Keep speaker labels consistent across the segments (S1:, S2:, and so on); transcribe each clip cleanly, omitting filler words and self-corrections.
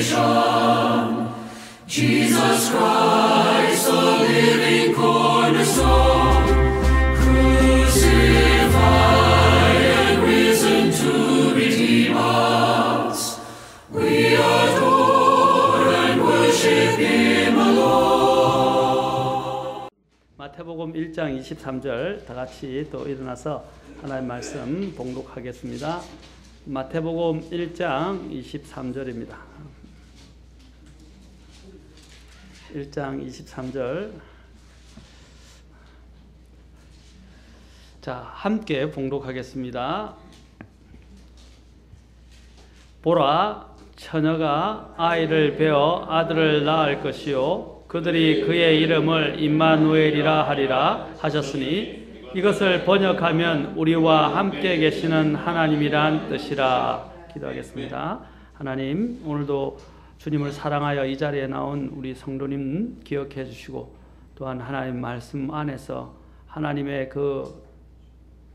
S1: salvation. Jesus Christ, the living cornerstone, crucified and risen to redeem us. We adore and worship Him alone.
S2: 마태복음 1장 23절 다 같이 또 일어나서 하나님의 말씀 봉독하겠습니다. 마태복음 1장 23절입니다. 1장 23절. 자, 함께 봉독하겠습니다. 보라, 처녀가 아이를 베어 아들을 낳을 것이요 그들이 그의 이름을 임마누엘이라 하리라 하셨으니 이것을 번역하면 우리와 함께 계시는 하나님이란 뜻이라. 기도하겠습니다. 하나님, 오늘도 주님을 사랑하여 이 자리에 나온 우리 성도님 기억해 주시고, 또한 하나님 말씀 안에서 하나님의 그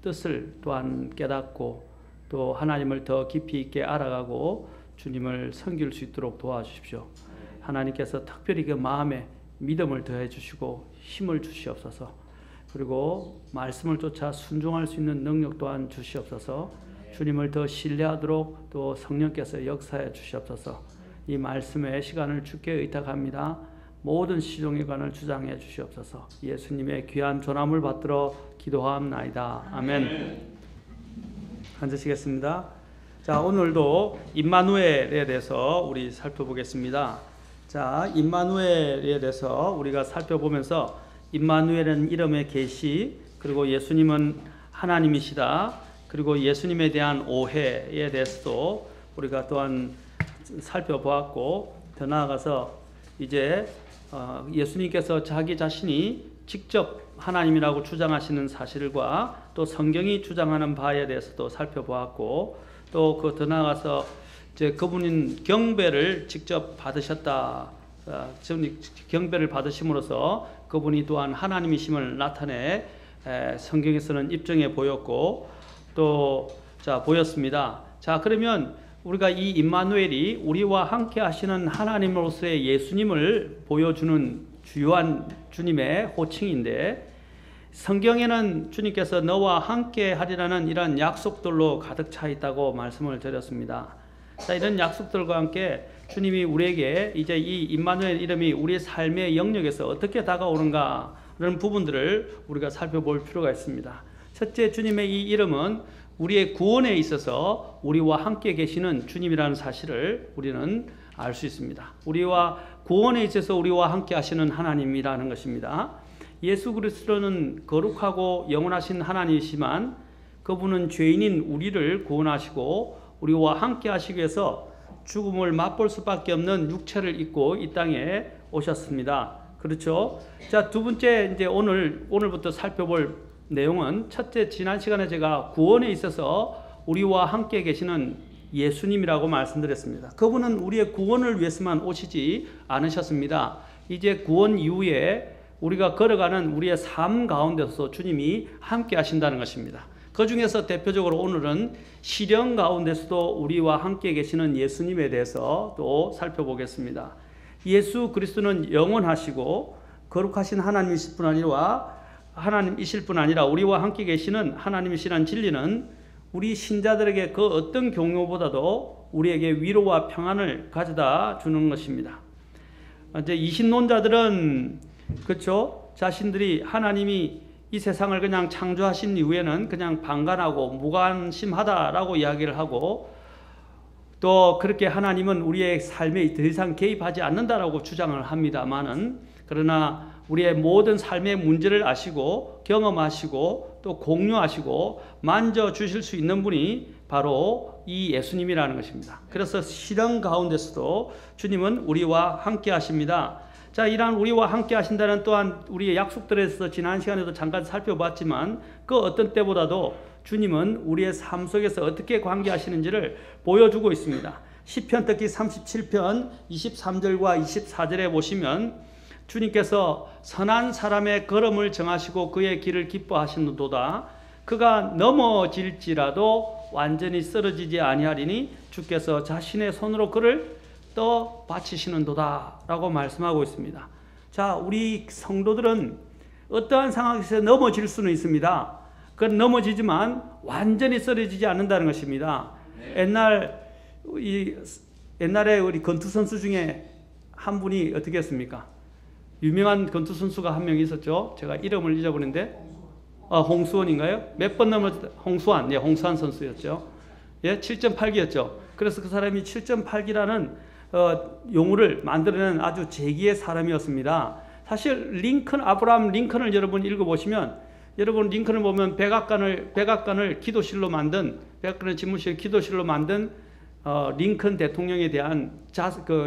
S2: 뜻을 또한 깨닫고 또 하나님을 더 깊이 있게 알아가고 주님을 섬길 수 있도록 도와주십시오. 하나님께서 특별히 그 마음에 믿음을 더해 주시고 힘을 주시옵소서. 그리고 말씀을 쫓아 순종할 수 있는 능력 또한 주시옵소서. 주님을 더 신뢰하도록 또 성령께서 역사해 주시옵소서. 이 말씀의 시간을 주께 의탁합니다. 모든 시종일관을 주장해 주시옵소서. 예수님의 귀한 존함을 받들어 기도하옵나이다. 아멘. 앉으시겠습니다. 자, 오늘도 임마누엘에 대해서 우리 살펴보겠습니다. 자, 임마누엘에 대해서 우리가 살펴보면서 임마누엘은 이름의 계시, 그리고 예수님은 하나님이시다, 그리고 예수님에 대한 오해에 대해서도 우리가 또한 살펴보았고, 더 나아가서 이제 예수님께서 자기 자신이 직접 하나님이라고 주장하시는 사실과 또 성경이 주장하는 바에 대해서도 살펴보았고, 또 그 더 나아가서 이제 그분은 경배를 직접 받으셨다. 경배를 받으심으로써 그분이 또한 하나님이심을 나타내 성경에서는 입증해 보였고 또 보였습니다. 자, 그러면 우리가 이 임마누엘이 우리와 함께 하시는 하나님으로서의 예수님을 보여주는 주요한 주님의 호칭인데, 성경에는 주님께서 너와 함께 하리라는 이런 약속들로 가득 차 있다고 말씀을 드렸습니다. 자, 이런 약속들과 함께 주님이 우리에게 이제 이 임마누엘 이름이 우리의 삶의 영역에서 어떻게 다가오는가 라는 부분들을 우리가 살펴볼 필요가 있습니다. 첫째, 주님의 이 이름은 우리의 구원에 있어서 우리와 함께 계시는 주님이라는 사실을 우리는 알 수 있습니다. 우리와 구원에 있어서 우리와 함께 하시는 하나님이라는 것입니다. 예수 그리스도는 거룩하고 영원하신 하나님이시만 그분은 죄인인 우리를 구원하시고 우리와 함께 하시기 위해서 죽음을 맛볼 수밖에 없는 육체를 입고 이 땅에 오셨습니다. 그렇죠? 자, 두 번째, 이제 오늘부터 살펴볼 내용은, 첫째, 지난 시간에 제가 구원에 있어서 우리와 함께 계시는 예수님이라고 말씀드렸습니다. 그분은 우리의 구원을 위해서만 오시지 않으셨습니다. 이제 구원 이후에 우리가 걸어가는 우리의 삶 가운데서 주님이 함께 하신다는 것입니다. 그 중에서 대표적으로 오늘은 시련 가운데서도 우리와 함께 계시는 예수님에 대해서 또 살펴보겠습니다. 예수 그리스도는 영원하시고 거룩하신 하나님이실 뿐 아니라 우리와 함께 계시는 하나님이시라는 진리는 우리 신자들에게 그 어떤 경우보다도 우리에게 위로와 평안을 가져다 주는 것입니다. 이제 이신론자들은 그렇죠? 자신들이 하나님이 이 세상을 그냥 창조하신 이후에는 그냥 방관하고 무관심하다라고 이야기를 하고, 또 그렇게 하나님은 우리의 삶에 더 이상 개입하지 않는다라고 주장을 합니다만은, 그러나 우리의 모든 삶의 문제를 아시고 경험하시고 또 공유하시고 만져주실 수 있는 분이 바로 이 예수님이라는 것입니다. 그래서 시련 가운데서도 주님은 우리와 함께 하십니다. 자, 이러한 우리와 함께 하신다는 또한 우리의 약속들에서 지난 시간에도 잠깐 살펴봤지만 그 어떤 때보다도 주님은 우리의 삶 속에서 어떻게 관계하시는지를 보여주고 있습니다. 시편 특히 37편 23절과 24절에 보시면 주님께서 선한 사람의 걸음을 정하시고 그의 길을 기뻐하시는도다. 그가 넘어질지라도 완전히 쓰러지지 아니하리니 주께서 자신의 손으로 그를 떠 바치시는도다라고 말씀하고 있습니다. 자, 우리 성도들은 어떠한 상황에서 넘어질 수는 있습니다. 그건 넘어지지만 완전히 쓰러지지 않는다는 것입니다. 옛날에 우리 건투 선수 중에 한 분이 어떻게 했습니까? 유명한 건투 선수가 한 명 있었죠. 제가 이름을 잊어버렸는데, 홍수원인가요? 몇 번 넘어졌다. 홍수환, 예, 홍수환 선수였죠. 예, 7.8기였죠. 그래서 그 사람이 7.8기라는 용어를 만들어낸 아주 재기의 사람이었습니다. 사실 아브라함 링컨을 여러분 읽어보시면, 여러분 링컨을 보면 백악관을 기도실로 만든, 백악관을 집무실 기도실로 만든 링컨 대통령에 대한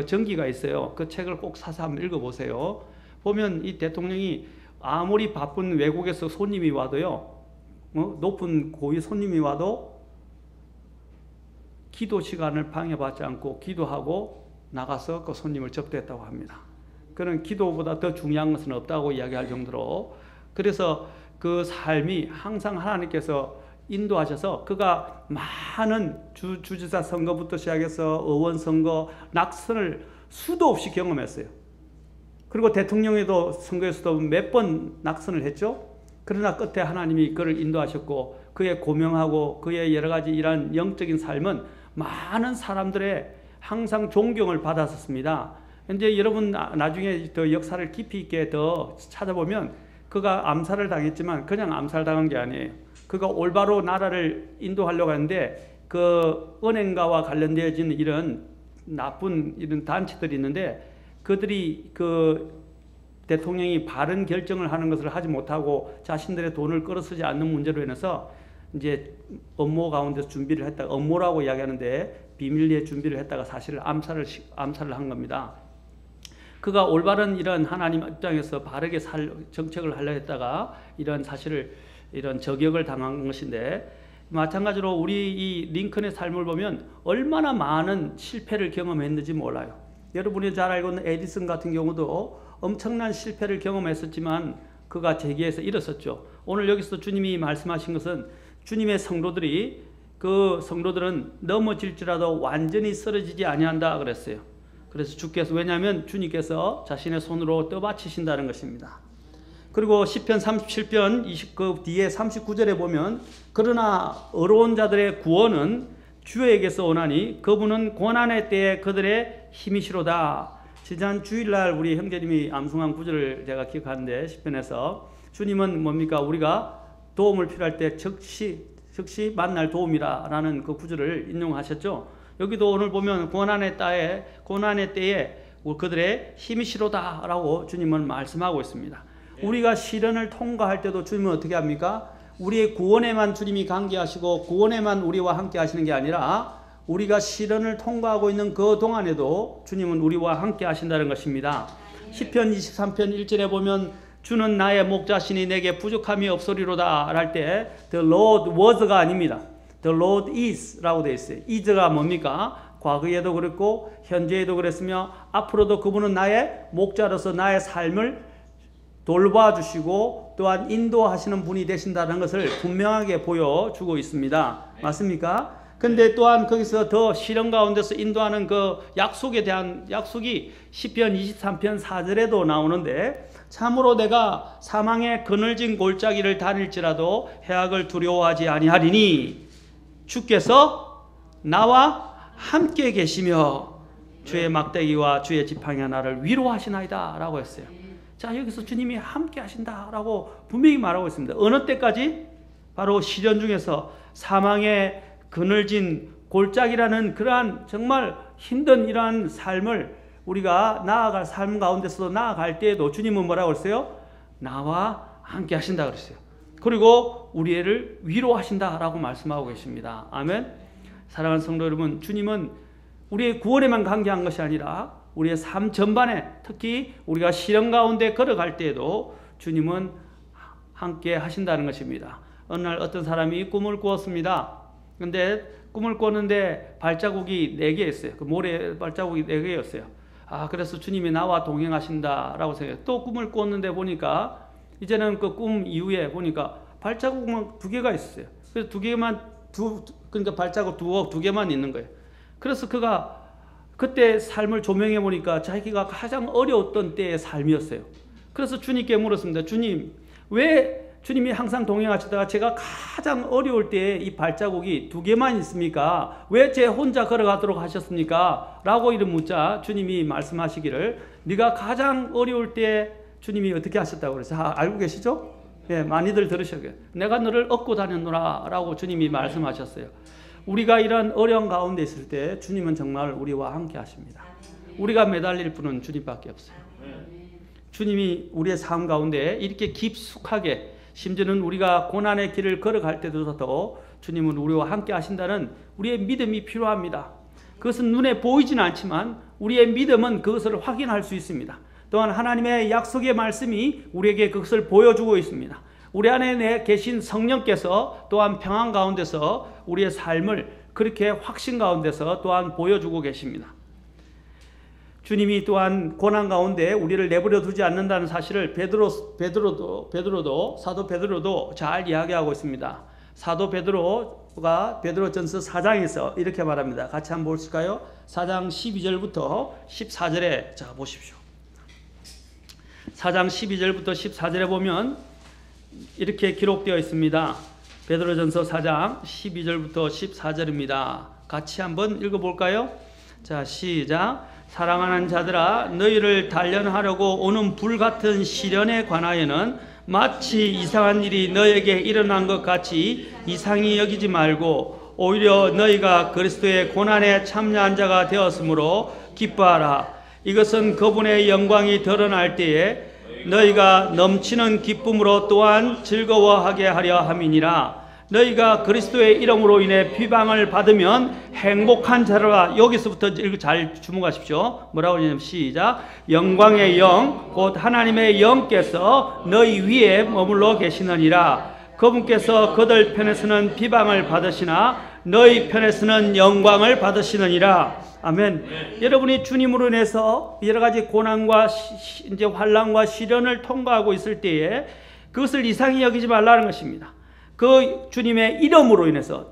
S2: 전기가 있어요. 그 책을 꼭 사서 한번 읽어보세요. 보면 이 대통령이 아무리 바쁜 외국에서 손님이 와도요, 높은 고위 손님이 와도 기도 시간을 방해받지 않고 기도하고 나가서 그 손님을 접대했다고 합니다. 그런 기도보다 더 중요한 것은 없다고 이야기할 정도로, 그래서 그 삶이 항상 하나님께서 인도하셔서 그가 많은 주지사 선거부터 시작해서 의원 선거, 낙선을 수도 없이 경험했어요. 그리고 대통령에도 선거에서도 몇 번 낙선을 했죠. 그러나 끝에 하나님이 그를 인도하셨고 그의 고명하고 그의 여러 가지 이러한 영적인 삶은 많은 사람들의 항상 존경을 받았었습니다. 이제 여러분 나중에 더 역사를 깊이 있게 더 찾아보면 그가 암살을 당했지만 그냥 암살당한 게 아니에요. 그가 올바로 나라를 인도하려고 하는데 그 은행가와 관련되어진 이런 나쁜 이런 단체들이 있는데 그들이 그 대통령이 바른 결정을 하는 것을 하지 못하고 자신들의 돈을 끌어쓰지 않는 문제로 인해서 이제 업무 가운데서 준비를 했다가, 업무라고 이야기하는데 비밀리에 준비를 했다가 사실 암살을 한 겁니다. 그가 올바른 이런 하나님 입장에서 바르게 정책을 하려 했다가 이런 사실을, 이런 저격을 당한 것인데, 마찬가지로 우리 이 링컨의 삶을 보면 얼마나 많은 실패를 경험했는지 몰라요. 여러분이 잘 알고 있는 에디슨 같은 경우도 엄청난 실패를 경험했었지만 그가 재기에서 일었었죠. 오늘 여기서 주님이 말씀하신 것은 주님의 성도들이, 그 성도들은 넘어질지라도 완전히 쓰러지지 아니한다 그랬어요. 그래서 주께서, 왜냐하면 주님께서 자신의 손으로 떠받치신다는 것입니다. 그리고 시편 37편 그 뒤에 39절에 보면, 그러나 어려운 자들의 구원은 주에게서 오나니 그분은 고난의 때에 그들의 힘이시로다. 지난 주일날 우리 형제님이 암송한 구절을 제가 기억하는데, 시편에서 주님은 뭡니까? 우리가 도움을 필요할 때 즉시 만날 도움이라 라는 그 구절을 인용하셨죠. 여기도 오늘 보면 고난의 때에 그들의 힘이시로다 라고 주님은 말씀하고 있습니다. 우리가 시련을 통과할 때도 주님은 어떻게 합니까? 우리의 구원에만 주님이 관계하시고 구원에만 우리와 함께 하시는 게 아니라 우리가 시련을 통과하고 있는 그 동안에도 주님은 우리와 함께 하신다는 것입니다. 시편 23편 1절에 보면 주는 나의 목자시니 내게 부족함이 없으리로다 할 때 The Lord was가 아닙니다. The Lord is 라고 되어 있어요. is가 뭡니까? 과거에도 그랬고 현재에도 그랬으며 앞으로도 그분은 나의 목자로서 나의 삶을 돌봐주시고 또한 인도하시는 분이 되신다는 것을 분명하게 보여주고 있습니다. 맞습니까? 근데 또한 거기서 더 시련 가운데서 인도하는 그 약속에 대한 약속이 시편 23편 4절에도 나오는데, 참으로 내가 사망의 그늘진 골짜기를 다닐지라도 해악을 두려워하지 아니하리니 주께서 나와 함께 계시며 주의 막대기와 주의 지팡이가 나를 위로하시나이다 라고 했어요. 자, 여기서 주님이 함께 하신다라고 분명히 말하고 있습니다. 어느 때까지? 바로 시련 중에서 사망의 그늘진 골짜기라는 그러한 정말 힘든 이러한 삶을 우리가 나아갈 삶 가운데서도 나아갈 때에도 주님은 뭐라고 했어요? 나와 함께 하신다 그랬어요. 그리고 우리를 위로하신다라고 말씀하고 계십니다. 아멘. 사랑하는 성도 여러분, 주님은 우리의 구원에만 관계한 것이 아니라 우리의 삶 전반에, 특히 우리가 시련 가운데 걸어갈 때에도 주님은 함께 하신다는 것입니다. 어느 날 어떤 사람이 꿈을 꾸었습니다. 근데 꿈을 꿨는데 발자국이 4개였어요. 그 모래 발자국이 4개였어요. 그래서 주님이 나와 동행하신다라고 생각해요. 또 꿈을 꿨는데 보니까 이제는 그 꿈 이후에 보니까 발자국만 2개가 있었어요. 그래서 그러니까 발자국 두 개만 있는 거예요. 그래서 그가 그때 삶을 조명해 보니까 자기가 가장 어려웠던 때의 삶이었어요. 그래서 주님께 물었습니다. 주님, 왜 주님이 항상 동행하시다가 제가 가장 어려울 때 이 발자국이 2개만 있습니까? 왜 제 혼자 걸어가도록 하셨습니까? 라고 이를 묻자 주님이 말씀하시기를, 네가 가장 어려울 때 주님이 어떻게 하셨다고 그래서 알고 계시죠? 예, 많이들 들으셨어요. 내가 너를 업고 다녔노라 라고 주님이 말씀하셨어요. 우리가 이런 어려운 가운데 있을 때 주님은 정말 우리와 함께 하십니다. 우리가 매달릴 분은 주님밖에 없어요. 주님이 우리의 삶 가운데 이렇게 깊숙하게, 심지어는 우리가 고난의 길을 걸어갈 때도 주님은 우리와 함께 하신다는 우리의 믿음이 필요합니다. 그것은 눈에 보이지는 않지만 우리의 믿음은 그것을 확인할 수 있습니다. 또한 하나님의 약속의 말씀이 우리에게 그것을 보여주고 있습니다. 우리 안에 계신 성령께서 또한 평안 가운데서 우리의 삶을 그렇게 확신 가운데서 또한 보여주고 계십니다. 주님이 또한 고난 가운데 우리를 내버려 두지 않는다는 사실을 사도 베드로도 잘 이야기하고 있습니다. 사도 베드로가 베드로전서 4장에서 이렇게 말합니다. 같이 한번 보실까요? 4장 12절부터 14절에 자 보십시오. 4장 12절부터 14절에 보면 이렇게 기록되어 있습니다. 베드로전서 4장 12절부터 14절입니다. 같이 한번 읽어볼까요? 자, 시작. 사랑하는 자들아, 너희를 단련하려고 오는 불같은 시련에 관하여는 마치 이상한 일이 너에게 일어난 것 같이 이상히 여기지 말고 오히려 너희가 그리스도의 고난에 참여한 자가 되었으므로 기뻐하라. 이것은 그분의 영광이 드러날 때에 너희가 넘치는 기쁨으로 또한 즐거워하게 하려 함이니라. 너희가 그리스도의 이름으로 인해 비방을 받으면 행복한 자라. 여기서부터 잘 주목하십시오. 뭐라고 하냐면 시작. 영광의 영 곧 하나님의 영께서 너희 위에 머물러 계시느니라. 그분께서 그들 편에서는 비방을 받으시나 너희 편에서는 영광을 받으시느니라. 아멘. 여러분이 주님으로 인해서 여러 가지 고난과 이제 환난과 시련을 통과하고 있을 때에 그것을 이상히 여기지 말라는 것입니다. 그 주님의 이름으로 인해서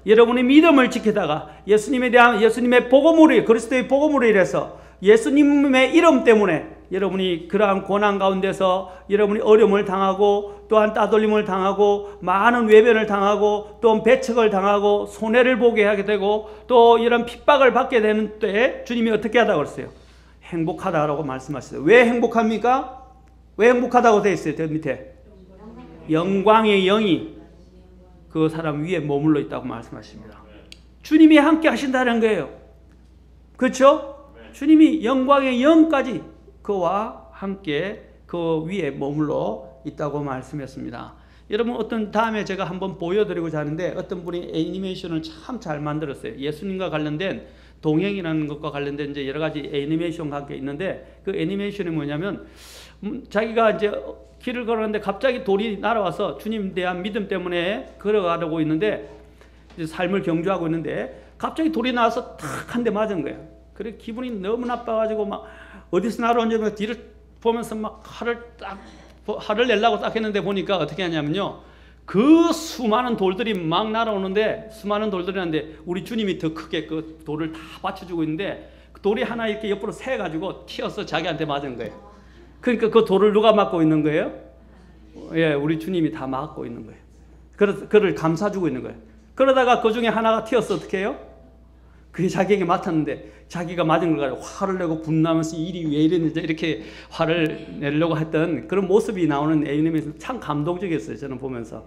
S2: 여러분의 믿음을 지키다가 예수님의 복음으로, 그리스도의 복음으로 인해서 예수님의 이름 때문에 여러분이 그러한 고난 가운데서 여러분이 어려움을 당하고 또한 따돌림을 당하고 많은 외면을 당하고 또 배척을 당하고 손해를 보게 하게 되고 또 이런 핍박을 받게 되는 때 주님이 어떻게 하다고 그랬어요? 행복하다라고 말씀하셨어요. 왜 행복합니까? 왜 행복하다고 되어 있어요? 저 밑에 영광의 영이 그 사람 위에 머물러 있다고 말씀하십니다. 주님이 함께 하신다는 거예요. 그렇죠? 주님이 영광의 영까지 그와 함께 그 위에 머물러 있다고 말씀했습니다. 여러분 다음에 제가 한번 보여드리고자 하는데 어떤 분이 애니메이션을 참 잘 만들었어요. 예수님과 관련된 동행이라는 것과 관련된 이제 여러 가지 애니메이션과 함께 있는데 그 애니메이션이 뭐냐면 자기가 이제 길을 걸었는데 갑자기 돌이 날아와서 주님에 대한 믿음 때문에 걸어가려고 있는데 이제 삶을 경주하고 있는데 갑자기 돌이 나와서 탁 한 대 맞은 거예요. 그래 기분이 너무 나빠가지고 막 어디서 날아오는지 뒤를 보면서 막 화를 내려고 딱 했는데 보니까 어떻게 하냐면요. 그 수많은 돌들이 막 날아오는데 우리 주님이 더 크게 그 돌을 다 받쳐주고 있는데 그 돌이 하나 이렇게 옆으로 새가지고 튀어서 자기한테 맞은 거예요. 그러니까 그 돌을 누가 막고 있는 거예요? 예, 우리 주님이 다 막고 있는 거예요. 그래서 그를 감싸주고 있는 거예요. 그러다가 그 중에 하나가 튀어서 어떻게 해요? 그게 자기에게 맡았는데 자기가 맞은 걸 가지고 화를 내고 분노하면서 일이 왜 이랬는지 이렇게 화를 내려고 했던 그런 모습이 나오는 애니메이션 참 감동적이었어요. 저는 보면서.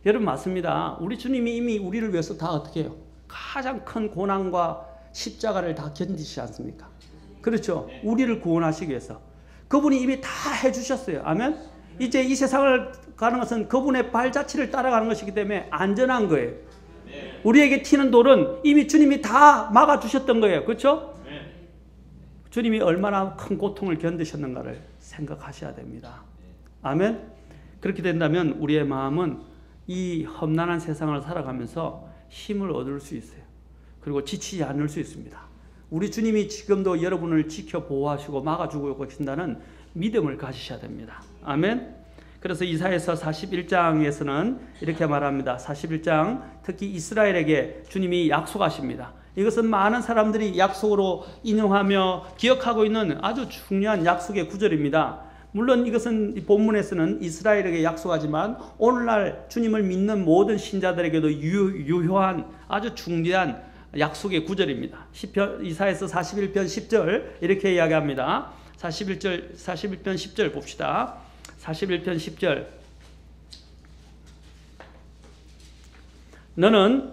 S2: 여러분 맞습니다. 우리 주님이 이미 우리를 위해서 다 어떻게 해요? 가장 큰 고난과 십자가를 다 견디시지 않습니까? 그렇죠? 우리를 구원하시기 위해서. 그분이 이미 다 해주셨어요. 아멘? 이제 이 세상을 가는 것은 그분의 발자취를 따라가는 것이기 때문에 안전한 거예요. 우리에게 튀는 돌은 이미 주님이 다 막아주셨던 거예요. 그렇죠? 주님이 얼마나 큰 고통을 견디셨는가를 생각하셔야 됩니다. 아멘? 그렇게 된다면 우리의 마음은 이 험난한 세상을 살아가면서 힘을 얻을 수 있어요. 그리고 지치지 않을 수 있습니다. 우리 주님이 지금도 여러분을 지켜 보호하시고 막아주고 계신다는 믿음을 가지셔야 됩니다. 아멘? 그래서 이사야서 41장에서는 이렇게 말합니다. 41장 특히 이스라엘에게 주님이 약속하십니다. 이것은 많은 사람들이 약속으로 인용하며 기억하고 있는 아주 중요한 약속의 구절입니다. 물론 이것은 본문에서는 이스라엘에게 약속하지만 오늘날 주님을 믿는 모든 신자들에게도 유효한 아주 중대한 약속의 구절입니다. 이사야서 41편 10절 이렇게 이야기합니다. 41편 10절 봅시다. 41편 10절. 너는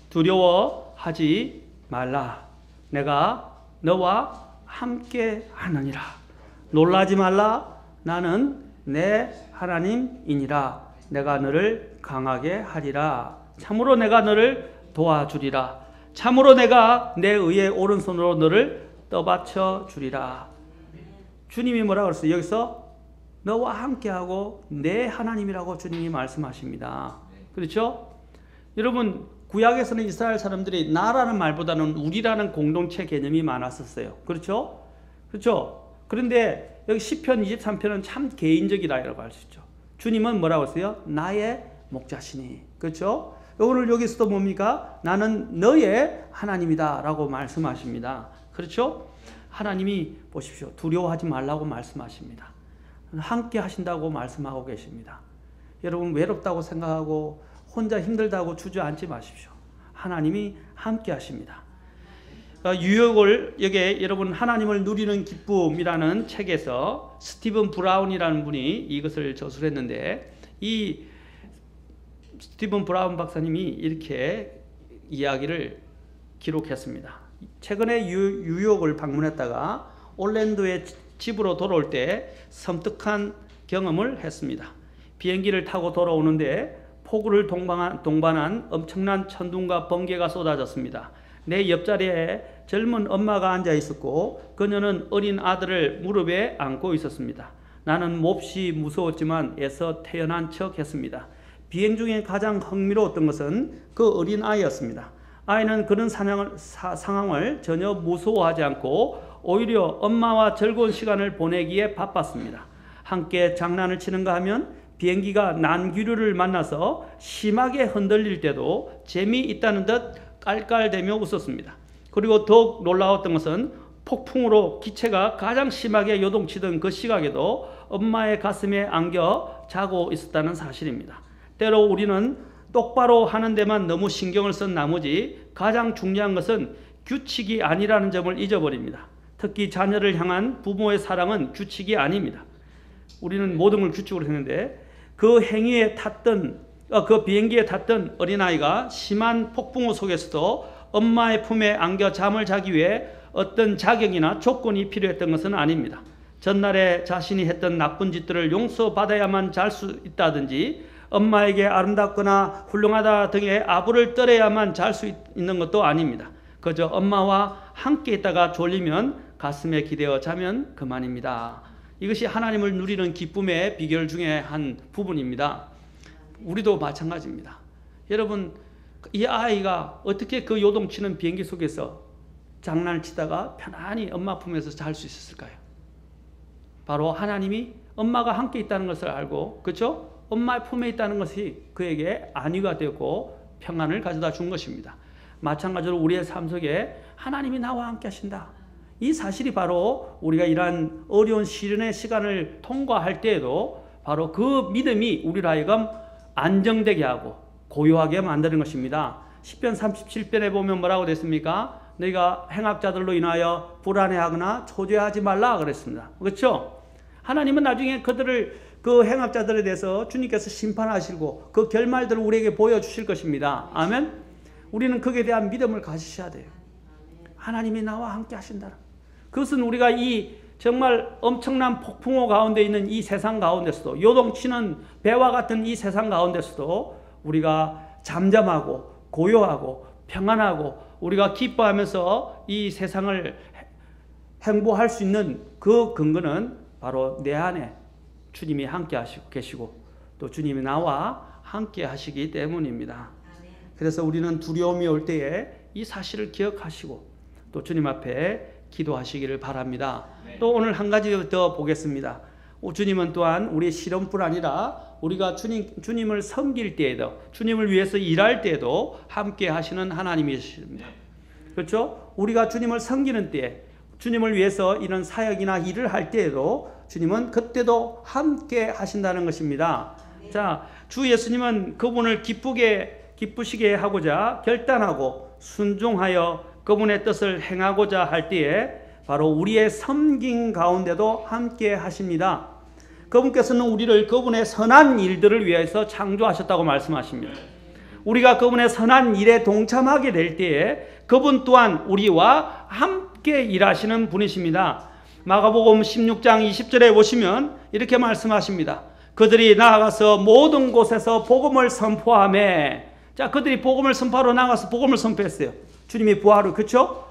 S2: 두려워하지 말라. 내가 너와 함께 하느니라. 놀라지 말라. 나는 내 하나님이니라. 내가 너를 강하게 하리라. 참으로 내가 너를 도와주리라. 참으로 내가 내 의의 오른손으로 너를 떠받쳐 주리라. 주님이 뭐라고 그랬어요? 여기서 너와 함께하고 내 하나님이라고 주님이 말씀하십니다. 그렇죠? 여러분, 구약에서는 이스라엘 사람들이 나라는 말보다는 우리라는 공동체 개념이 많았었어요. 그렇죠? 그렇죠? 그런데 여기 시편 23편은 참 개인적이라고 할 수 있죠. 주님은 뭐라고 했어요? 나의 목자시니. 그렇죠? 오늘 여기서도 뭡니까? 나는 너의 하나님이다 라고 말씀하십니다. 그렇죠? 하나님이 보십시오. 두려워하지 말라고 말씀하십니다. 함께 하신다고 말씀하고 계십니다. 여러분, 외롭다고 생각하고 혼자 힘들다고 주저앉지 마십시오. 하나님이 함께 하십니다. 유혹을 여기에 여러분 하나님을 누리는 기쁨이라는 책에서 스티븐 브라운이라는 분이 이것을 저술했는데, 이 스티븐 브라운 박사님이 이렇게 이야기를 기록했습니다. 최근에 뉴욕을 방문했다가 올랜도의 집으로 돌아올 때 섬뜩한 경험을 했습니다. 비행기를 타고 돌아오는데 폭우를 동반한 엄청난 천둥과 번개가 쏟아졌습니다. 내 옆자리에 젊은 엄마가 앉아 있었고 그녀는 어린 아들을 무릎에 안고 있었습니다. 나는 몹시 무서웠지만 애써 태연한 척 했습니다. 비행 중에 가장 흥미로웠던 것은 그 어린 아이였습니다. 아이는 그런 상황을 전혀 무서워하지 않고 오히려 엄마와 즐거운 시간을 보내기에 바빴습니다. 함께 장난을 치는가 하면 비행기가 난기류를 만나서 심하게 흔들릴 때도 재미있다는 듯 깔깔대며 웃었습니다. 그리고 더욱 놀라웠던 것은 폭풍으로 기체가 가장 심하게 요동치던 그 시각에도 엄마의 가슴에 안겨 자고 있었다는 사실입니다. 때로 우리는 똑바로 하는 데만 너무 신경을 쓴 나머지 가장 중요한 것은 규칙이 아니라는 점을 잊어버립니다. 특히 자녀를 향한 부모의 사랑은 규칙이 아닙니다. 우리는 모든 걸 규칙으로 했는데 그 비행기에 탔던 어린아이가 심한 폭풍우 속에서도 엄마의 품에 안겨 잠을 자기 위해 어떤 자격이나 조건이 필요했던 것은 아닙니다. 전날에 자신이 했던 나쁜 짓들을 용서받아야만 잘 수 있다든지 엄마에게 아름답거나 훌륭하다 등의 아부를 떨어야만 잘 수 있는 것도 아닙니다. 그저 엄마와 함께 있다가 졸리면 가슴에 기대어 자면 그만입니다. 이것이 하나님을 누리는 기쁨의 비결 중에 한 부분입니다. 우리도 마찬가지입니다. 여러분, 이 아이가 어떻게 그 요동치는 비행기 속에서 장난을 치다가 편안히 엄마 품에서 잘 수 있었을까요? 바로 하나님이 엄마가 함께 있다는 것을 알고, 그렇죠? 엄마의 품에 있다는 것이 그에게 안위가 되었고 평안을 가져다 준 것입니다. 마찬가지로 우리의 삶 속에 하나님이 나와 함께 하신다. 이 사실이 바로 우리가 이러한 어려운 시련의 시간을 통과할 때에도 바로 그 믿음이 우리를 하여금 안정되게 하고 고요하게 만드는 것입니다. 시편 37편에 보면 뭐라고 됐습니까? 너희가 행악자들로 인하여 불안해하거나 초조해하지 말라 그랬습니다. 그렇죠? 하나님은 나중에 그 행악자들에 대해서 주님께서 심판하시고 그 결말들을 우리에게 보여주실 것입니다. 아멘? 우리는 거기에 대한 믿음을 가지셔야 돼요. 하나님이 나와 함께 하신다. 그것은 우리가 이 정말 엄청난 폭풍우 가운데 있는 이 세상 가운데서도, 요동치는 배와 같은 이 세상 가운데서도 우리가 잠잠하고 고요하고 평안하고 우리가 기뻐하면서 이 세상을 행보할 수 있는 그 근거는 바로 내 안에 주님이 함께 하시고 계시고 또 주님이 나와 함께 하시기 때문입니다. 그래서 우리는 두려움이 올 때에 이 사실을 기억하시고 또 주님 앞에 기도하시기를 바랍니다. 또 오늘 한 가지 더 보겠습니다. 주님은 또한 우리의 실험뿐 아니라 우리가 주님을 섬길 때에도, 주님을 위해서 일할 때에도 함께 하시는 하나님이십니다. 그렇죠? 우리가 주님을 섬기는 때에, 주님을 위해서 이런 사역이나 일을 할 때에도 주님은 그때도 함께 하신다는 것입니다. 자, 주 예수님은 그분을 기쁘시게 하고자 결단하고 순종하여 그분의 뜻을 행하고자 할 때에 바로 우리의 섬김 가운데도 함께 하십니다. 그분께서는 우리를 그분의 선한 일들을 위해서 창조하셨다고 말씀하십니다. 우리가 그분의 선한 일에 동참하게 될 때에 그분 또한 우리와 함께 일하시는 분이십니다. 마가복음 16장 20절에 보시면 이렇게 말씀하십니다. 그들이 나아가서 모든 곳에서 복음을 선포하며, 자, 그들이 복음을 선포하러 나가서 복음을 선포했어요. 주님이 부활을, 그렇죠?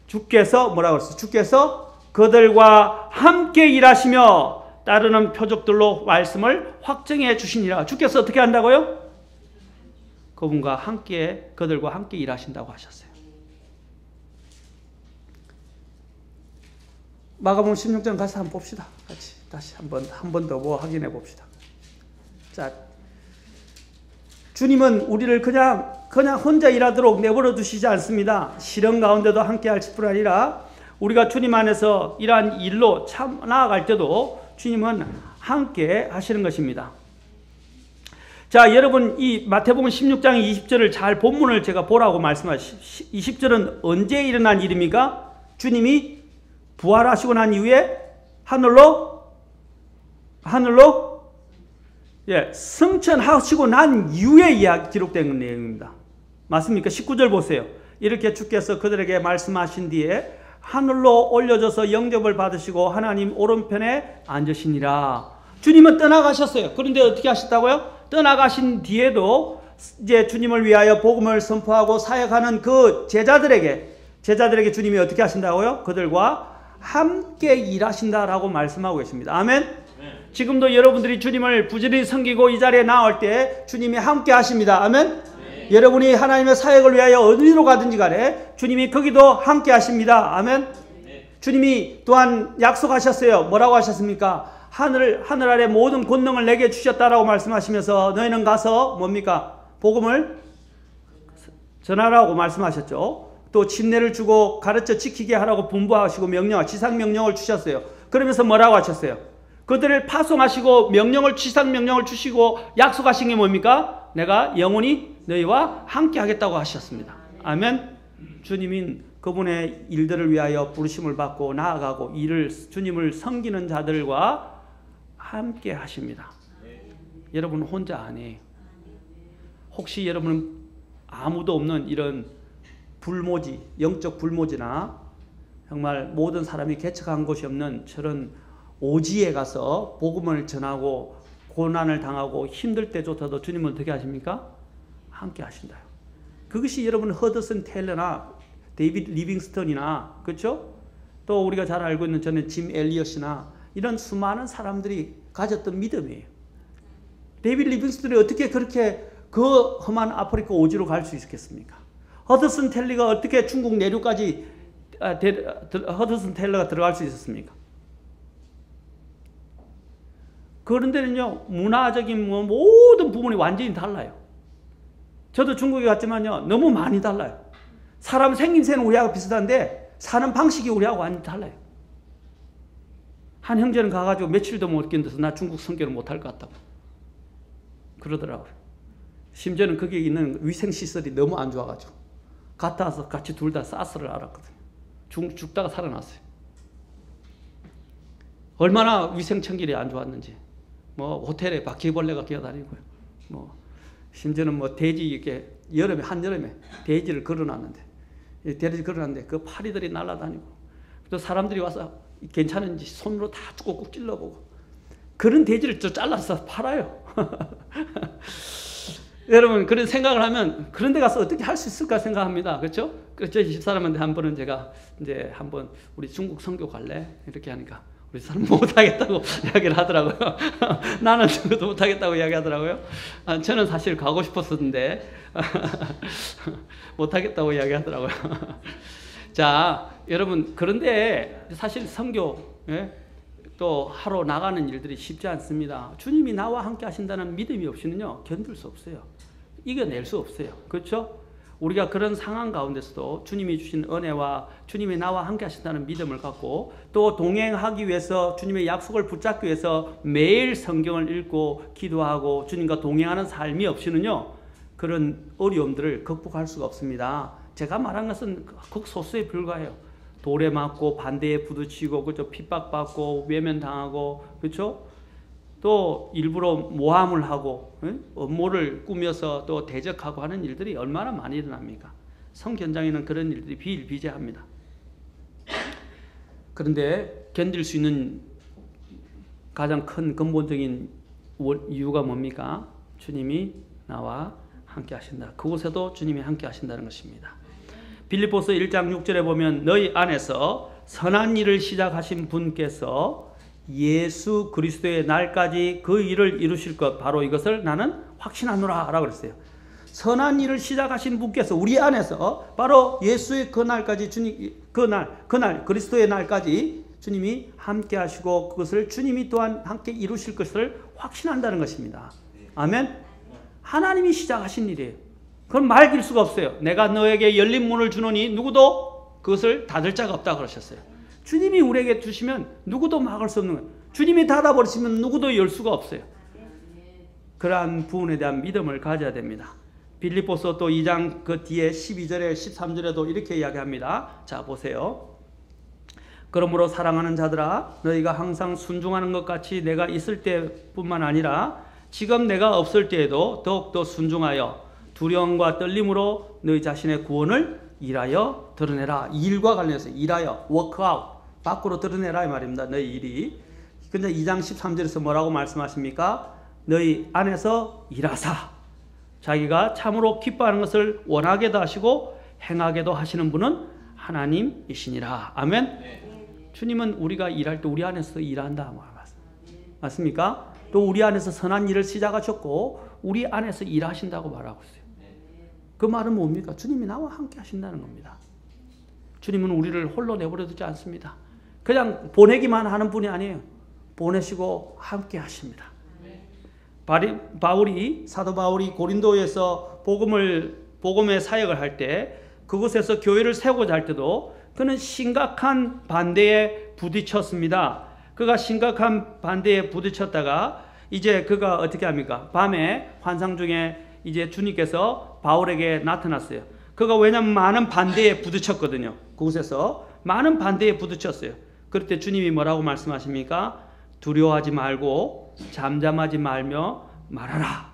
S2: 주께서 뭐라고 했어요? 주께서 그들과 함께 일하시며 따르는 표적들로 말씀을 확증해 주시니라. 주께서 어떻게 한다고요? 그분과 함께, 그들과 함께 일하신다고 하셨어요. 마가복음 16장 가서 한번 봅시다. 같이 다시 한 번 더 뭐 확인해 봅시다. 자, 주님은 우리를 그냥 혼자 일하도록 내버려 두시지 않습니다. 시련 가운데도 함께 하실 뿐 아니라 우리가 주님 안에서 이러한 일로 참 나아갈 때도 주님은 함께 하시는 것입니다. 자, 여러분, 이 마태복음 16장 20절을 잘 본문을 제가 보라고 말씀하시죠. 20절은 언제 일어난 일입니까? 주님이 부활하시고 난 이후에 하늘로 승천하시고 난 이후에 기록된 내용입니다. 맞습니까? 19절 보세요. 이렇게 주께서 그들에게 말씀하신 뒤에 하늘로 올려져서 영접을 받으시고 하나님 오른편에 앉으시니라. 주님은 떠나가셨어요. 그런데 어떻게 하셨다고요? 떠나가신 뒤에도 이제 주님을 위하여 복음을 선포하고 사역하는 그 제자들에게 주님이 어떻게 하신다고요? 그들과 함께 일하신다라고 말씀하고 계십니다. 아멘. 지금도 여러분들이 주님을 부지런히 섬기고 이 자리에 나올 때 주님이 함께 하십니다. 아멘. 여러분이 하나님의 사역을 위하여 어디로 가든지 간에 주님이 거기도 함께 하십니다. 아멘. 주님이 또한 약속하셨어요. 뭐라고 하셨습니까? 하늘 아래 모든 권능을 내게 주셨다라고 말씀하시면서 너희는 가서 뭡니까? 복음을 전하라고 말씀하셨죠. 또 침례를 주고 가르쳐 지키게 하라고 분부하시고 지상명령을 주셨어요. 그러면서 뭐라고 하셨어요? 그들을 파송하시고 지상명령을 주시고 약속하신 게 뭡니까? 내가 영원히 너희와 함께 하겠다고 하셨습니다. 아멘. 주님인 그분의 일들을 위하여 부르심을 받고 나아가고 주님을 섬기는 자들과 함께 하십니다. 여러분 혼자 아니에요. 혹시 여러분은 아무도 없는 이런 영적 불모지나 정말 모든 사람이 개척한 곳이 없는 저런 오지에 가서 복음을 전하고 고난을 당하고 힘들 때조차도 주님은 어떻게 하십니까? 함께 하신다요. 그것이 여러분 허드슨 테일러나 데이비드 리빙스턴이나, 그렇죠? 또 우리가 잘 알고 있는 저는 짐 엘리엇이나 이런 수많은 사람들이 가졌던 믿음이에요. 데이비드 리빙스턴이 어떻게 그렇게 그 험한 아프리카 오지로 갈 수 있겠습니까? 허드슨 텔러가 어떻게 중국 내륙까지 허드슨 텔러가 들어갈 수 있었습니까? 그런데는요, 문화적인 모든 부분이 완전히 달라요. 저도 중국에 갔지만요, 너무 많이 달라요. 사람 생김새는 우리하고 비슷한데 사는 방식이 우리하고 완전히 달라요. 한 형제는 가가지고 며칠도 못 견뎌서 나 중국 선교를 못할 것 같다고 그러더라고요. 심지어는 거기에 있는 위생시설이 너무 안 좋아가지고 갔다 와서 같이 둘 다 사스를 앓았거든요. 죽다가 살아났어요. 얼마나 위생청결이 안 좋았는지. 호텔에 바퀴벌레가 기어다니고요. 심지어는 돼지 이렇게 한여름에 돼지를 걸어놨는데 그 파리들이 날아다니고 또 사람들이 와서 괜찮은지 손으로 다 꾹꾹 찔러보고 그런 돼지를 잘라서 팔아요. 여러분 그런 생각을 하면 그런 데 가서 어떻게 할 수 있을까 생각합니다. 그렇죠? 그래서 집사람한테 한 번은 제가 이제 한번 우리 중국 선교 갈래? 이렇게 하니까 우리 사람 못하겠다고 이야기를 하더라고요. 나는 그것도 못하겠다고 이야기하더라고요. 저는 사실 가고 싶었었는데 못하겠다고 이야기하더라고요. 자, 여러분 그런데 사실 선교 또 하러 나가는 일들이 쉽지 않습니다. 주님이 나와 함께 하신다는 믿음이 없이는요 견딜 수 없어요. 이겨낼 수 없어요. 그렇죠? 우리가 그런 상황 가운데서도 주님이 주신 은혜와 주님이 나와 함께 하신다는 믿음을 갖고 또 동행하기 위해서 주님의 약속을 붙잡기 위해서 매일 성경을 읽고 기도하고 주님과 동행하는 삶이 없이는요, 그런 어려움들을 극복할 수가 없습니다. 제가 말한 것은 극소수에 불과해요. 돌에 맞고 반대에 부딪히고, 그렇죠? 핍박받고 외면당하고, 그렇죠? 또 일부러 모함을 하고 업무를 꾸며서 또 대적하고 하는 일들이 얼마나 많이 일어납니까? 성견장에는 그런 일들이 비일비재합니다. 그런데 견딜 수 있는 가장 큰 근본적인 이유가 뭡니까? 주님이 나와 함께 하신다. 그곳에도 주님이 함께 하신다는 것입니다. 빌립보서 1장 6절에 보면 너희 안에서 선한 일을 시작하신 분께서 예수 그리스도의 날까지 그 일을 이루실 것, 바로 이것을 나는 확신하노라 라고 그랬어요. 선한 일을 시작하신 분께서 우리 안에서 바로 예수의 그 날까지 주님, 그날 그리스도의 날까지 주님이 함께 하시고 그것을 주님이 또한 함께 이루실 것을 확신한다는 것입니다. 아멘. 하나님이 시작하신 일이에요. 그건 말길 수가 없어요. 내가 너에게 열린 문을 주노니 누구도 그것을 닫을 자가 없다 그러셨어요. 주님이 우리에게 주시면 누구도 막을 수 없는 거예요. 주님이 닫아버리시면 누구도 열 수가 없어요. 그러한 부분에 대한 믿음을 가져야 됩니다. 빌립보서 또 2장 그 뒤에 12절에 13절에도 이렇게 이야기합니다. 자, 보세요. 그러므로 사랑하는 자들아, 너희가 항상 순종하는 것 같이 내가 있을 때뿐만 아니라 지금 내가 없을 때에도 더욱더 순종하여 두려움과 떨림으로 너희 자신의 구원을 일하여 드러내라. 일과 관련해서 일하여, 워크아웃, 밖으로 드러내라 이 말입니다. 너희 일이. 근데 2장 13절에서 뭐라고 말씀하십니까? 너희 안에서 일하사 자기가 참으로 기뻐하는 것을 원하게도 하시고 행하게도 하시는 분은 하나님이시니라. 아멘. 주님은 우리가 일할 때 우리 안에서 일한다. 맞습니까? 또 우리 안에서 선한 일을 시작하셨고 우리 안에서 일하신다고 말하고 있어요. 그 말은 뭡니까? 주님이 나와 함께 하신다는 겁니다. 주님은 우리를 홀로 내버려 두지 않습니다. 그냥 보내기만 하는 분이 아니에요. 보내시고 함께 하십니다. 사도 바울이 고린도에서 복음의 사역을 할 때, 그곳에서 교회를 세우고자 할 때도 그는 심각한 반대에 부딪혔습니다. 그가 심각한 반대에 부딪혔다가 이제 그가 어떻게 합니까? 밤에 환상 중에 이제 주님께서 바울에게 나타났어요. 그가 왜냐하면 많은 반대에 부딪혔거든요. 그곳에서 많은 반대에 부딪혔어요. 그럴 때 주님이 뭐라고 말씀하십니까? 두려워하지 말고 잠잠하지 말며 말하라.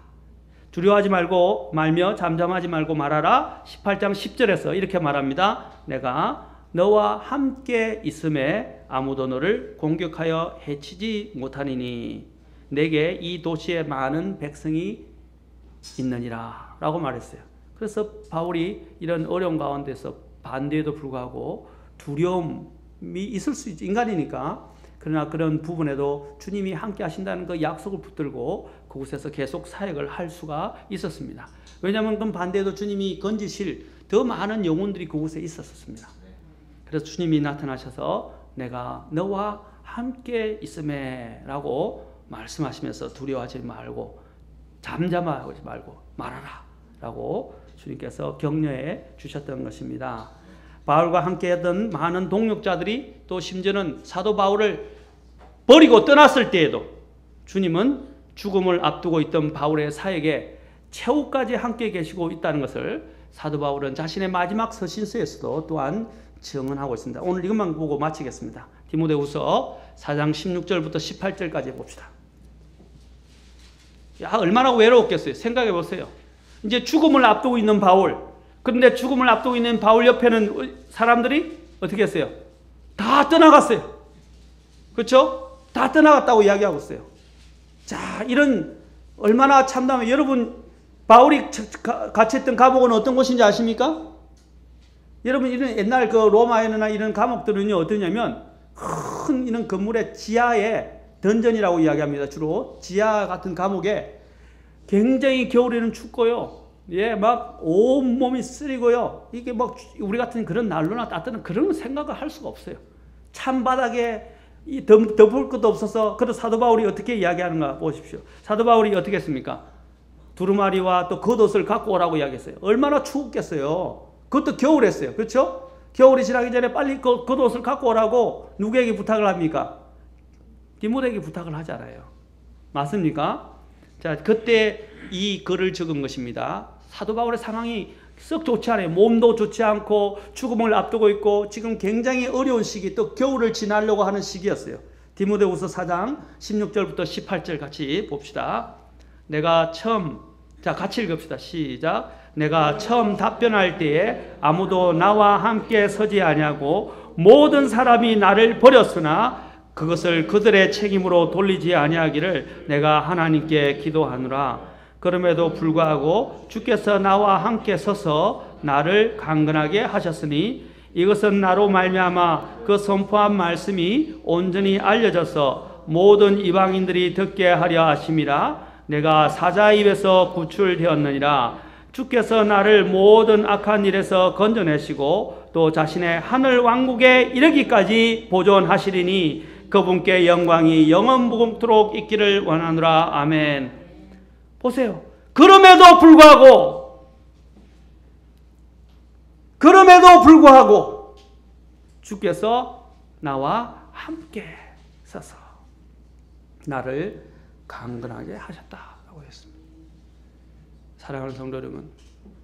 S2: 두려워하지 말고 말며 잠잠하지 말고 말하라. 18장 10절에서 이렇게 말합니다. 내가 너와 함께 있음에 아무도 너를 공격하여 해치지 못하니니 내게 이 도시에 많은 백성이 있느니라 라고 말했어요. 그래서 바울이 이런 어려운 가운데서 반대에도 불구하고 두려움이 있을 수 있죠. 인간이니까. 그러나 그런 부분에도 주님이 함께 하신다는 그 약속을 붙들고 그곳에서 계속 사역을 할 수가 있었습니다. 왜냐하면 그 반대에도 주님이 건지실 더 많은 영혼들이 그곳에 있었습니다. 그래서 주님이 나타나셔서 내가 너와 함께 있음에 라고 말씀하시면서 두려워하지 말고 잠잠하지 말고 말하라 라고 주님께서 격려해 주셨던 것입니다. 바울과 함께 했던 많은 동역자들이 또 심지어는 사도 바울을 버리고 떠났을 때에도 주님은 죽음을 앞두고 있던 바울의 사역에 최후까지 함께 계시고 있다는 것을 사도 바울은 자신의 마지막 서신서에서도 또한 증언하고 있습니다. 오늘 이것만 보고 마치겠습니다. 디모데후서 4장 16절부터 18절까지 봅시다. 야, 얼마나 외로웠겠어요. 생각해 보세요. 이제 죽음을 앞두고 있는 바울. 그런데 죽음을 앞두고 있는 바울 옆에는 사람들이 어떻게 했어요? 다 떠나갔어요. 그렇죠? 다 떠나갔다고 이야기하고 있어요. 자, 이런 얼마나 참담해. 여러분, 바울이 갇혔던 감옥은 어떤 곳인지 아십니까? 여러분, 이런 옛날 그 로마에나 이런 감옥들은요, 어떠냐면 큰 이런 건물의 지하에 던전이라고 이야기합니다. 주로 지하 같은 감옥에 굉장히 겨울에는 춥고요. 예, 막 온몸이 쓰리고요. 이게 막 우리 같은 그런 난로나 따뜻한 그런 생각을 할 수가 없어요. 찬바닥에 덮을 것도 없어서. 그래서 사도 바울이 어떻게 이야기하는가 보십시오. 사도 바울이 어떻게 했습니까? 두루마리와 또 겉옷을 갖고 오라고 이야기했어요. 얼마나 추웠겠어요. 그것도 겨울이었어요. 그렇죠? 겨울이 지나기 전에 빨리 겉옷을 갖고 오라고 누구에게 부탁을 합니까? 디모데에게 부탁을 하잖아요. 맞습니까? 자, 그때 이 글을 적은 것입니다. 사도 바울의 상황이 썩 좋지 않아요. 몸도 좋지 않고 죽음을 앞두고 있고 지금 굉장히 어려운 시기, 또 겨울을 지나려고 하는 시기였어요. 디모데후서 4장 16절부터 18절 같이 봅시다. 내가 처음, 자 같이 읽읍시다. 시작. 내가 처음 답변할 때에 아무도 나와 함께 서지 아니하고 모든 사람이 나를 버렸으나 그것을 그들의 책임으로 돌리지 아니하기를 내가 하나님께 기도하노라. 그럼에도 불구하고 주께서 나와 함께 서서 나를 강건하게 하셨으니 이것은 나로 말미암아 그 선포한 말씀이 온전히 알려져서 모든 이방인들이 듣게 하려 하심이라. 내가 사자 입에서 구출되었느니라. 주께서 나를 모든 악한 일에서 건져내시고 또 자신의 하늘 왕국에 이르기까지 보존하시리니 그분께 영광이 영원무궁토록 있기를 원하노라. 아멘. 보세요. 그럼에도 불구하고 주께서 나와 함께 서서 나를 강건하게 하셨다고 했습니다. 사랑하는 성도 여러분,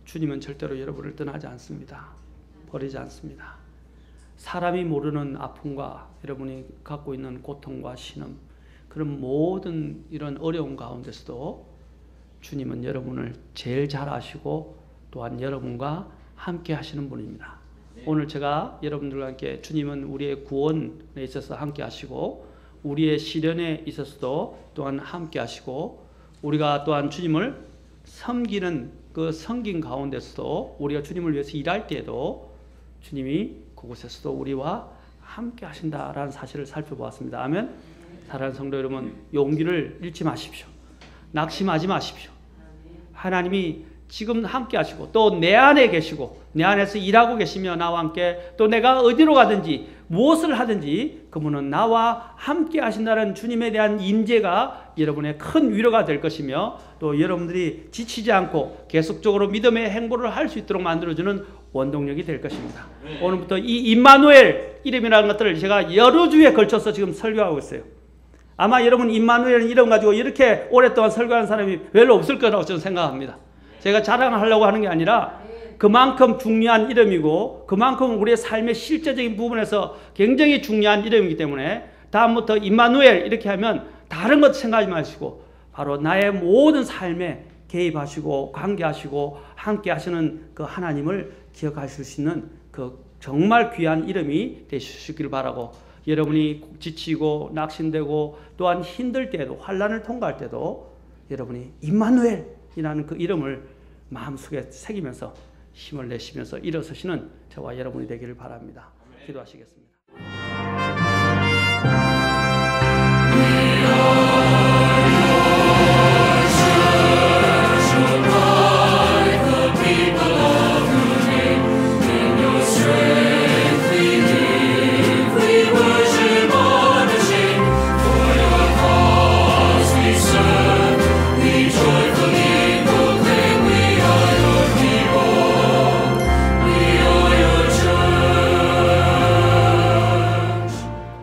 S2: 주님은 절대로 여러분을 떠나지 않습니다. 버리지 않습니다. 사람이 모르는 아픔과 여러분이 갖고 있는 고통과 신음, 그런 모든 이런 어려움 가운데서도 주님은 여러분을 제일 잘 아시고 또한 여러분과 함께 하시는 분입니다. 오늘 제가 여러분들과 함께 주님은 우리의 구원에 있어서 함께 하시고 우리의 시련에 있어서도 또한 함께 하시고 우리가 또한 주님을 섬기는 그 섬김 가운데서도 우리가 주님을 위해서 일할 때에도 주님이 그곳에서도 우리와 함께 하신다라는 사실을 살펴보았습니다. 아멘. 사랑하는 성도 여러분, 용기를 잃지 마십시오. 낙심하지 마십시오. 하나님이 지금 함께 하시고 또 내 안에 계시고 내 안에서 일하고 계시며 나와 함께 또 내가 어디로 가든지 무엇을 하든지 그분은 나와 함께 하신다는 주님에 대한 임재가 여러분의 큰 위로가 될 것이며 또 여러분들이 지치지 않고 계속적으로 믿음의 행보를 할 수 있도록 만들어주는 원동력이 될 것입니다. 오늘부터 이 임마누엘 이름이라는 것들을 제가 여러 주에 걸쳐서 지금 설교하고 있어요. 아마 여러분 임마누엘은 이름 가지고 이렇게 오랫동안 설교하는 사람이 별로 없을 거라고 저는 생각합니다. 제가 자랑을 하려고 하는 게 아니라 그만큼 중요한 이름이고 그만큼 우리의 삶의 실제적인 부분에서 굉장히 중요한 이름이기 때문에 다음부터 임마누엘 이렇게 하면 다른 것 생각하지 마시고 바로 나의 모든 삶에 개입하시고 관계하시고 함께 하시는 그 하나님을 기억하실 수 있는 그 정말 귀한 이름이 되시길 바라고 여러분이 지치고 낙심되고 또한 힘들 때에도 환난을 통과할 때도 여러분이 임마누엘이라는 그 이름을 마음속에 새기면서 힘을 내시면서 일어서시는 저와 여러분이 되기를 바랍니다. 기도하시겠습니다.